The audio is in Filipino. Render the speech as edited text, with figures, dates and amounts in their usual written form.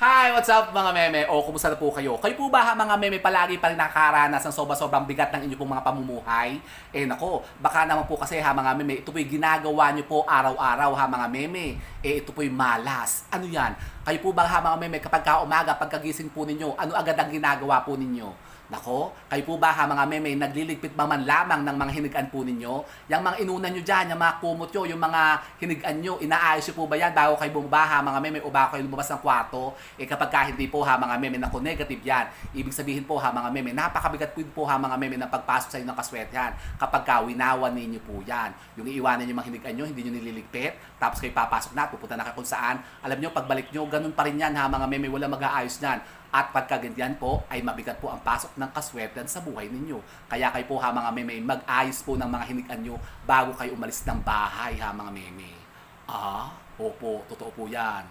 Hi! What's up mga meme? O, kumusta na po kayo? Kayo po ba mga meme palagi pa rin nakakaranas ng sobrang bigat ng inyong pong mga pamumuhay? Nako, baka naman po kasi mga meme, ito po'y ginagawa nyo po araw-araw mga meme. Ito po'y malas. Ano yan? Kayo po ba mga meme kapag umaga, pagkagising po ninyo, ano agad ang ginagawa po ninyo? Nako, kayo po ba mga meme, nagliligpit ba man lamang ng mga hinigaan po ninyo? Yung mga inunan nyo dyan, yung mga kumot nyo, yung mga hinigaan nyo, inaayos nyo po ba yan bago kayo bumaba mga meme o bago kayo lumabas ng kwarto? Kapag hindi po mga meme, naku, negative yan. Ibig sabihin po mga meme, napakabigat po mga meme ng pagpasok sa inyo ng kaswerte kapag winawan ninyo po yan. Yung iiwanan nyo mga hinigaan nyo, hindi nyo nililigpit, tapos kayo papasok na, pupunta na kayo kung saan. Alam nyo, pagbalik nyo, ganun pa rin yan mga meme, wala mag-aayos yan. At pagkaganyan po ay mabigat po ang pasok ng kaswertehan sa buhay ninyo. Kaya kayo po mga meme, mag-ayos po ng mga hinigaan nyo bago kayo umalis ng bahay mga meme. Opo, totoo po yan.